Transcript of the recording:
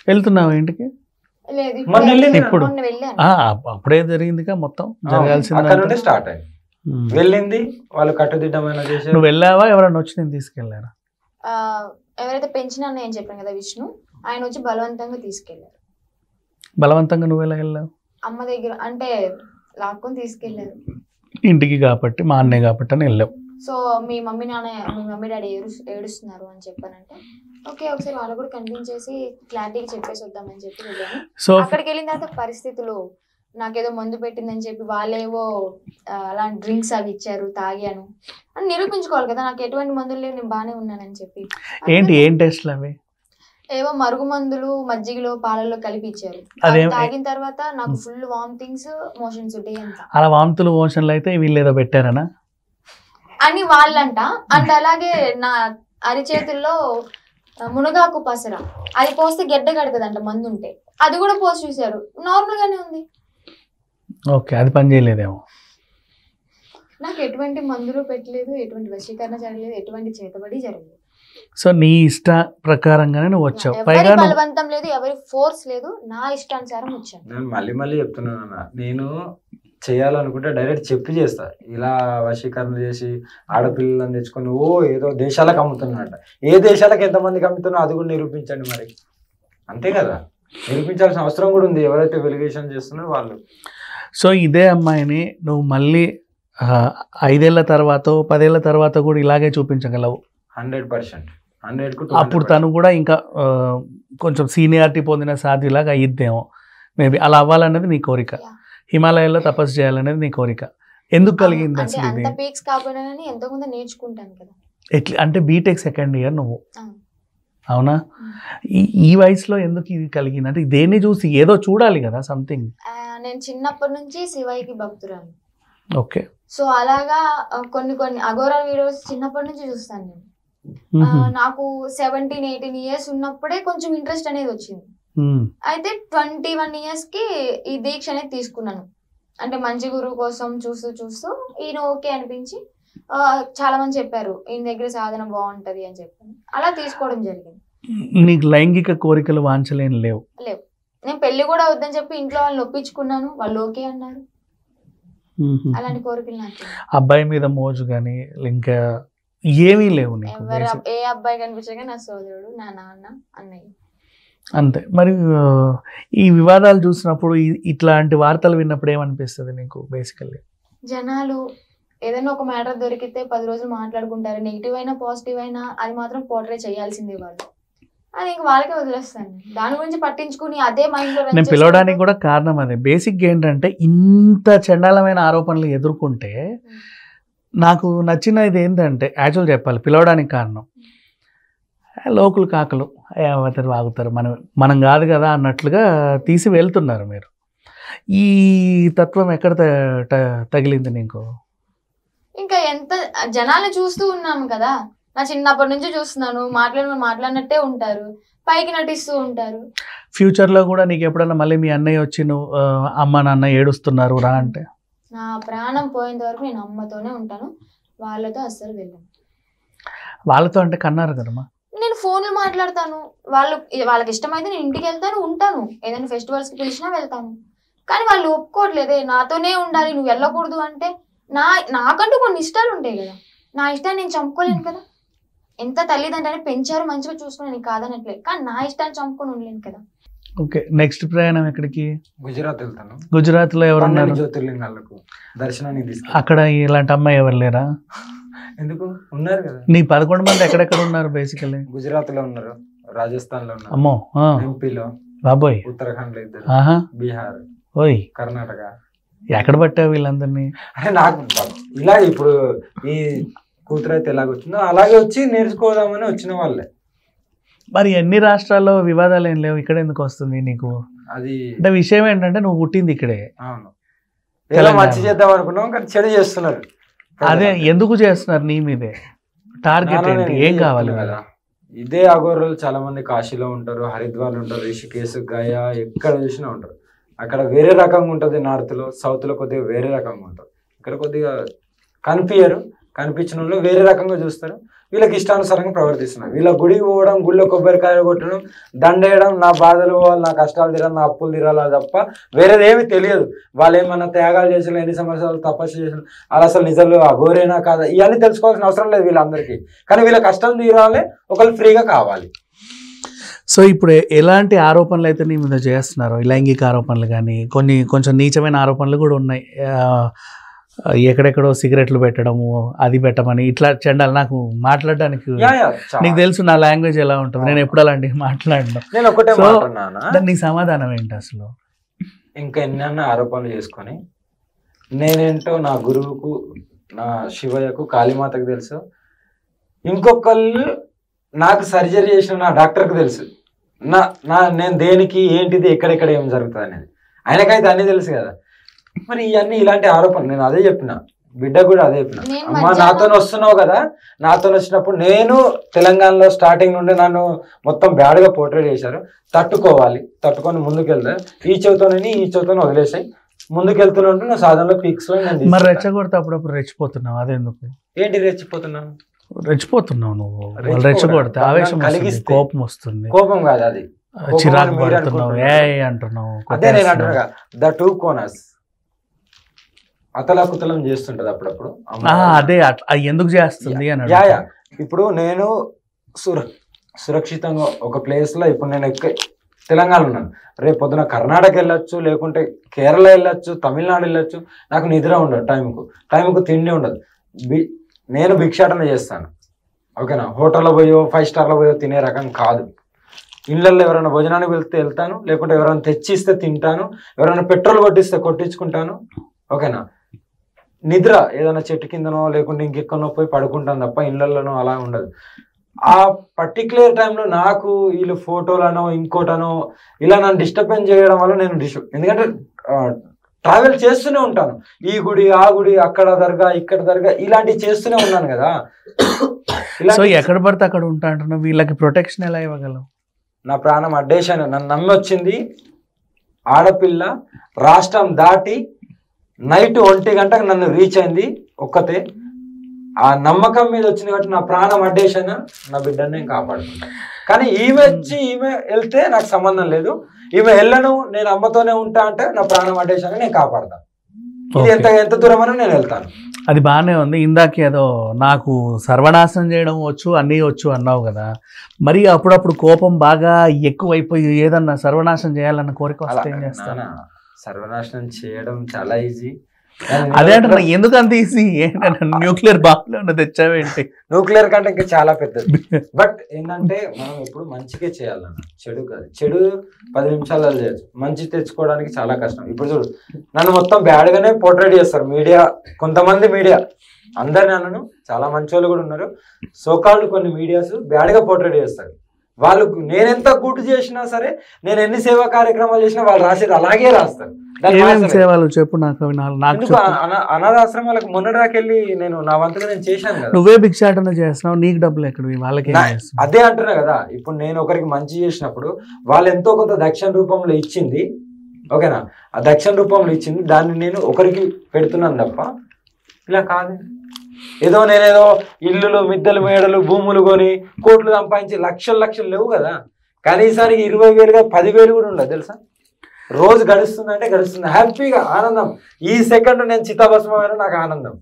వెళ్తున్నావా ఇంటికి? లేదు ఇప్పుడు మొన్న వెళ్ళాను. అప్పుడే జరిగిందిగా మొత్తం జరగాల్సింది. అక్కడ నుండి స్టార్ట్ అయింది. వెళ్ళింది వాళ్ళు కట్టుదిట్టమైన చేశారు. నువ్వు వెళ్ళావా? ఎవరైనా వచ్చి నేను తీసుకెళ్లారా? ఎవరైతే పెంచిన అన్న ఏం చెప్పాను కదా విష్ణు, ఆయన వచ్చి బలవంతంగా తీసుకెళ్లారు. బలవంతంగా నువ్వు ఎలా వెళ్ళావు? అమ్మ దగ్గర అంటే లాక్కొని తీసుకెళ్లారు ఇంటికి. కాబట్టి మా అన్నయ్య కాబట్టి అని వెళ్ళావు. సో మీ మమ్మీ డాడీ ఏడుస్తున్నారు అని చెప్పానంటే ఓకే ఒకసారి వాళ్ళు కూడా కనిపించేసి క్లారిటీగా చెప్పేసి వద్దామని చెప్పి వెళ్ళాను. సో అక్కడికి వెళ్ళిన తర్వాత పరిస్థితులు నాకేదో మందు పెట్టిందని చెప్పి వాళ్ళేవో అలాంటి డ్రింక్స్ అవి ఇచ్చారు, తాగాను అని నిరూపించుకోవాలి కదా నాకు ఎటువంటి మందులు లేవు, నేను బాగానే ఉన్నానని చెప్పి. ఏం టెస్ట్లు అవి? ఏవో మరుగు మందులు మజ్జిగలో పాలల్లో కలిపి ఇచ్చారు. తాగిన తర్వాత నాకు ఫుల్ వామిటింగ్స్, మోషన్స్ ఉంటాయి అంత. అలా వామితులు మోషన్లు అయితే వీళ్ళు ఏదో పెట్టారనా అని వాళ్ళంట. అంటే అలాగే నా అరిచేతుల్లో మునగాకు పసర అది పోస్తే గెడ్డ కడుతుందంట మందు ఉంటే, అది కూడా పోసి చూసారు, నార్మల్ గానే ఉంది. ఓకే, అది పని చేయలేదేమో. నాకు ఎటువంటి మందులు పెట్టలేదు, ఎటువంటి వశీకరణ జరగలేదు, ఎటువంటి చేతబడి జరగలేదు. సో నీ ఇష్ట ప్రకారంగానే నువ్వు వచ్చావు. ఎవరి బలవంతం లేదు, ఎవరి ఫోర్స్ లేదు, నా ఇష్టానుసారం వచ్చాను. నేను మళ్ళీ చెప్తున్నాను, నేను చేయాలనుకుంటే డైరెక్ట్ చెప్పి చేస్తా. ఇలా వశీకరణ చేసి ఆడపిల్లలను తెచ్చుకొని ఏదో దేశాలకు అమ్ముతున్నట్ట. ఏ దేశాలకు ఎంతమందికి అమ్ముతున్నా అది కూడా నిరూపించండి మరి. అంతే కదా, నిరూపించాల్సిన అవసరం కూడా ఉంది ఎవరైతే వెలిగేషన్ చేస్తున్నారో వాళ్ళు. సో ఇదే అమ్మాయిని నువ్వు మళ్ళీ 5 ఏళ్ల తర్వాత 10 ఏళ్ల తర్వాత కూడా ఇలాగే చూపించగలవు? 100%. అప్పుడు తను కూడా ఇంకా కొంచెం సీనియారిటీ పొందిన సాధ్యులాగా అయ్యిద్దేమో మేబీ. అలా అవ్వాలన్నది నీ కోరిక, హిమాలయాల్లో తపస్సు చేయాలనేది నీ కోరిక. ఎందుకు కలిగింది అసలు ఇది? పీక్స్ కాకపోయినా కానీ ఎంతో కొంత నేర్చుకుంటాను కదా. ఎట్లా అంటే బీటెక్ సెకండ్ ఇయర్ నువ్వు, అవునా? ఈ వయసులో ఎందుకు ఇది కలిగింది? అంటే దేన్ని చూసి ఏదో చూడాలి కదా సంథింగ్. నేను చిన్నప్పటి నుంచి శివయ్యకి భక్తురాలు. ఓకే. సో అలాగా కొన్ని అఘోరా వీడియోస్ చిన్నప్పటి నుంచి చూస్తాను నేను. నాకు 17-18 ఇయర్స్ ఉన్నప్పుడే కొంచెం ఇంట్రెస్ట్ అనేది వచ్చింది. అయితే 21 ఇయర్స్ కి ఈ దీక్ష అనేది తీసుకున్నాను. అంటే మంచి గురువు కోసం చూస్తూ ఈయన ఓకే అనిపించి చాలా మంది చెప్పారు ఈయన దగ్గర సాధన బాగుంటది అని చెప్పి అలా తీసుకోవడం జరిగింది. నీకు లైంగిక కోరికలు వాంఛలేని లేవు? లేవు. నేను పెళ్లి కూడా వద్దని చెప్పి ఇంట్లో వాళ్ళని ఒప్పించుకున్నాను, వాళ్ళు ఓకే అన్నారు. అలాంటి కోరికలు నాకు. అబ్బాయి మీద మోజు కానీ ఇంకా ఏమీ లేవు నీకు? ఏ అబ్బాయి కనిపించగా నా సోదరుడు, నా నాన్న, అన్నయ్య, అంతే. మరి ఈ వివాదాలు చూసినప్పుడు ఇట్లాంటి వార్తలు విన్నప్పుడు ఏమనిపిస్తుంది నీకు? బేసికల్లీ జనాలు ఏదైనా ఒక మ్యాటర్ దొరికితే 10 రోజులు మాట్లాడుకుంటారు, నెగిటివ్ అయినా పాజిటివ్ అయినా అది మాత్రం పోర్ట్రే చేయాల్సిందే వాళ్ళు. అది ఇంక వాళ్ళకే వదిలేస్తాను. దాని గురించి పట్టించుకుని అదే మైండ్ లో నేను పిలవడానికి కూడా కారణం అదే. బేసిక్గా ఏంటంటే ఇంత చండాలమైన ఆరోపణలు ఎదుర్కొంటే నాకు నచ్చినది ఏంటంటే యాక్చువల్ చెప్పాలి, పిలవడానికి కారణం లోకులు కాకలు అవతరు వాగుతారు, మనం కాదు కదా అన్నట్లుగా తీసి వెళ్తున్నారు మీరు. ఈ తత్వం ఎక్కడ తగిలింది నీకు? ఇంకా ఎంత జనాలు చూస్తూ ఉన్నాము కదా, నా చిన్నప్పటి నుంచి చూస్తున్నాను, మాట్లాడినట్టే ఉంటారు, పైకి నటిస్తూ ఉంటారు. ఫ్యూచర్ లో కూడా నీకు ఎప్పుడన్నా మళ్ళీ మీ అన్నయ్య వచ్చి నువ్వు అమ్మ నాన్న ఏడుస్తున్నారు రా అంటే? నా ప్రాణం పోయేంత వరకు నేను అమ్మతోనే ఉంటాను, వాళ్ళతో అస్సలు వెళ్ళను. వాళ్ళతో అంటే కన్నారు కదమ్మా. నేను ఫోన్లు మాట్లాడతాను, వాళ్ళకి ఇష్టమైతే నేను ఇంటికి వెళ్తాను, ఉంటాను, ఏదైనా ఫెస్టివల్స్కి పిలిచినా వెళ్తాను. కానీ వాళ్ళు ఒప్పుకోవట్లేదే, నాతోనే ఉండాలి, నువ్వు వెళ్ళకూడదు అంటే. నాకంటూ కొన్ని ఇష్టాలు ఉంటాయి కదా, నా ఇష్టాన్ని నేను చంపుకోలేను కదా. ఎంత తల్లిదండ్రులని పెంచారు, మంచిగా చూసుకుని కాదనట్లేదు, కానీ నా ఇష్టాన్ని చంపుకొని ఉండలేను కదా. ఓకే, నెక్స్ట్ ప్రయాణం ఎక్కడికి? గుజరాత్ వెళ్తాను. గుజరాత్ లో ఎవరున్నారు? జ్యోతిర్లింగాలకు దర్శనానికి. అక్కడ ఇలాంటి అమ్మాయి ఎవరు లేరా? ఎందుకు ఉన్నారు కదా. నీ 11 మంది ఎక్కడెక్కడ ఉన్నారు? బేసికల్లీ గుజరాత్ లో ఉన్నారు, రాజస్థాన్ లో ఉన్నారు, అమ్మో, ఎంపీలో, బాబోయ్, ఉత్తరాఖండ్ లో ఇద్దరు, బీహార్, ఓయ్, కర్ణాటక. ఎక్కడ పట్టావు వీళ్ళందరినీ? అంటే నాకు ఇలా ఇప్పుడు ఈ కూతురు అయితే ఎలాగొచ్చిందో అలాగే వచ్చి నేర్చుకోదామని వచ్చిన వాళ్ళే. మరి ఎన్ని రాష్ట్రాల్లో వివాదాలు ఏం లేవు, ఇక్కడ ఎందుకు వస్తుంది నీకు? అది అంటే విషయం ఏంటంటే నువ్వు పుట్టింది ఇక్కడే. అవును, ఎలా మంచి చేద్దాం అనుకున్నాం కానీ చెడు చేస్తున్నారు. అదే ఎందుకు చేస్తున్నారు? నీ మీదే టార్గెట్ ఏంటి? ఏం కావాలి కదా? ఇదే అఘోరాలు చాలా మంది కాశీలో ఉంటారు, హరిద్వార్ ఉంటారు, రిషికేశ్, గయా, ఎక్కడ చూసినా ఉంటారు. అక్కడ వేరే రకంగా ఉంటుంది, నార్త్ లో సౌత్ లో కొద్దిగా వేరే రకంగా ఉంటారు. ఇక్కడ కొద్దిగా కనిపించరు, కనిపించిన వాళ్ళు వేరే రకంగా చూస్తారు, వీళ్ళకి ఇష్టానుసారంగా ప్రవర్తిస్తున్నారు. వీళ్ళ గుడికి పోవడం, గుళ్ళో కొబ్బరికాయలు కొట్టడం, దండేయడం, నా బాధలు పోవాలి, నా కష్టాలు తీరాలి, నా అప్పులు తీరాలి తప్ప వేరేది ఏమి తెలియదు. వాళ్ళు ఏమన్నా త్యాగాలు చేసిన, ఎన్ని సంవత్సరాలు తపస్సు చేసిన, వాళ్ళు అసలు నిజాలు అఘోరేనా కాదా ఇవన్నీ తెలుసుకోవాల్సిన అవసరం లేదు వీళ్ళందరికీ. కానీ వీళ్ళ కష్టం తీరాలి, ఒకళ్ళు ఫ్రీగా కావాలి. సో ఇప్పుడు ఎలాంటి ఆరోపణలు అయితే నీ మీద చేస్తున్నారు, లైంగిక ఆరోపణలు కానీ కొంచెం నీచమైన ఆరోపణలు కూడా ఉన్నాయి. ఎక్కడెక్కడో సిగరెట్లు పెట్టడము, అది పెట్టమని, ఇట్లా చండాలి. నాకు మాట్లాడడానికి నీకు తెలుసు నా లాంగ్వేజ్ ఎలా ఉంటుంది, నేను ఎప్పుడు అలాంటివి మాట్లాడను. నేను ఒకటే మాట్లాడినా, నీ సమాధానం ఏంటి అసలు? ఇంకా ఎన్నన్నా ఆరోపణలు చేసుకొని నేనేంటో నా గురువుకు, నా శివయ్యకు, కాళీమాతకు తెలుసు. ఇంకొకళ్ళు నాకు సర్జరీ చేసిన నా డాక్టర్కి తెలుసు నేను దేనికి, ఏంటిది, ఎక్కడెక్కడ ఏం జరుగుతుంది అనేది. ఆయనకైతే అన్నీ తెలుసు కదా. మరి ఇవన్నీ ఇలాంటి ఆరోపణలు. నేను అదే చెప్పిన, బిడ్డ కూడా అదే చెప్పిన, అమ్మా నాతో వస్తున్నావు కదా, నాతో వచ్చినప్పుడు నేను తెలంగాణలో స్టార్టింగ్ నుండి నన్ను మొత్తం బ్యాడ్గా పోర్ట్రేట్ చేశారు, తట్టుకొని ముందుకెళ్తా, ఈ చెవితోనే వదిలేసాయి, ముందుకెళ్తున్నట్టు నా సాధనలో పీక్స్ లో. మరి రెచ్చగొడితే అప్పుడప్పుడు రెచ్చిపోతున్నావు, అదెందుకు? ఏంటి రెచ్చిపోతున్నావు? రెచ్చిపోతున్నావు నువ్వు. రెచ్చగొడితే ఆవేశం కలిగిస్తే కోపం వస్తుంది. కోపం కాదు, అది చిరాకు పడుతున్నావు, అంటున్నావు. అదే నేను అంటున్నా, ద టూ కోనర్స్ అతలాకుతలం చేస్తుంటది అప్పుడప్పుడు. అదే ఎందుకు చేస్తుంది అని. ఇప్పుడు నేను సురక్షితంగా ఒక ప్లేస్ లో, ఇప్పుడు నేను తెలంగాణ ఉన్నాను, రేపు పొద్దున కర్ణాటక వెళ్ళొచ్చు, లేకుంటే కేరళ వెళ్ళొచ్చు, తమిళనాడు వెళ్ళొచ్చు, నాకు నిద్ర ఉండదు, టైంకు తిండి ఉండదు. నేను భిక్షాటన చేస్తాను, ఓకేనా. హోటల్లో పోయో 5 స్టార్లో పోయో తినే రకం కాదు. ఇళ్ళల్లో ఎవరైనా భోజనానికి వెళ్తాను, లేకుంటే ఎవరైనా తెచ్చిస్తే తింటాను, ఎవరైనా పెట్రోల్ కొట్టించుకుంటాను, ఓకేనా. నిద్ర ఏదైనా చెట్టు కిందనో లేకుంటే ఇంకెక్కడనో పోయి పడుకుంటాను తప్ప ఇళ్ళల్లోనో అలా ఉండదు. ఆ పర్టికులర్ టైంలో నాకు వీళ్ళు ఫోటోలనో ఇంకోటనో ఇలా నన్ను డిస్టర్బెన్స్ చేయడం వల్ల నేను ఎందుకంటే ట్రావెల్ చేస్తూనే ఉంటాను, ఈ గుడి ఆ గుడి, అక్కడ దర్గా ఇక్కడ దర్గా, ఇలాంటివి చేస్తూనే ఉన్నాను కదా. సో ఎక్కడ పడితే అక్కడ ఉంటా అంటున్నావు, వీళ్ళకి ప్రొటెక్షన్ ఎలా ఇవ్వగలవు? నా ప్రాణం అడ్డేశాను, నన్ను నమ్మి వచ్చింది ఆడపిల్ల, రాష్ట్రం దాటి నైట్ 1 గంటకు నన్ను రీచ్ అయింది ఒక్కతే. ఆ నమ్మకం మీద వచ్చింది కాబట్టి నా ప్రాణం అడ్డేశాను, నా బిడ్డని నేను కాపాడుకుంటాను. కానీ ఈమె వెళ్తే నాకు సంబంధం లేదు, ఈమె వెళ్ళను, నేను అమ్మతోనే ఉంటా అంటే నా ప్రాణం అడ్డేశాను, నేను కాపాడతాను. ఇది ఎంత దూరమైనా నేను వెళ్తాను. అది బాగానే ఉంది. ఇందాక ఏదో నాకు సర్వనాశనం చేయడం వచ్చు, అన్నీ వచ్చు అన్నావు కదా, మరి అప్పుడప్పుడు కోపం బాగా ఎక్కువైపోయి ఏదన్నా సర్వనాశనం చేయాలన్న కోరిక వస్తే ఏం చేస్తాను? సర్వనాశనం చేయడం చాలా ఈజీ. అదే అంటున్నా, ఎందుకు అంత ఈజీ? న్యూక్లియర్ బాంబులు తెచ్చావేంటి? న్యూక్లియర్ కంటే ఇంకా చాలా పెద్దది. బట్ ఏంటంటే మనం ఎప్పుడు మంచిగా చేయాలన్న, చెడు కాదు. చెడు 10 నిమిషాలలో చేయొచ్చు, మంచి తెచ్చుకోవడానికి చాలా కష్టం. ఇప్పుడు చూడు, నన్ను మొత్తం బ్యాడ్ గానే పోర్ట్రేట్ చేస్తారు మీడియా, కొంతమంది మీడియా, అందరిని అన్నను, చాలా మంచి వాళ్ళు కూడా ఉన్నారు. సోకాళ్ళు కొన్ని మీడియాస్ బ్యాడ్ గా పోర్ట్రేట్ చేస్తారు. వాళ్ళు నేనెంత గుడ్ చేసినా సరే, నేను ఎన్ని సేవా కార్యక్రమాలు చేసినా వాళ్ళు రాసేది అలాగే రాస్తారు. చెప్పు నాకు. అనాథాశ్రమాలకు మొన్నటిదాకెళ్ళి నేను నా వంతుగా నేను చేశాను కదా. నువ్వే భిక్షాటన చేస్తున్నావు, నీకు డబ్బులు ఎక్కడ? వాళ్ళకి అదే అంటున్నా కదా. ఇప్పుడు నేను ఒకరికి మంచి చేసినప్పుడు వాళ్ళు ఎంతో కొంత దక్షిణ రూపంలో ఇచ్చింది, ఓకేనా. ఆ దక్షిణ రూపంలో ఇచ్చింది దాన్ని నేను ఒకరికి పెడుతున్నాను తప్ప ఇలా కాదు. ఏదో నేనేదో ఇల్లులు, మిద్దెలు, మేడలు, భూములు కొని కోట్లు సంపాదించి లక్షలు లేవు కదా. కనీసానికి 20,000గా 10,000 కూడా ఉండదు తెలుసా. రోజు గడుస్తుందంటే గడుస్తుంది, హ్యాపీగా ఆనందం. ఈ సెకండ్ నేను చితాభస్మమైన నాకు ఆనందం.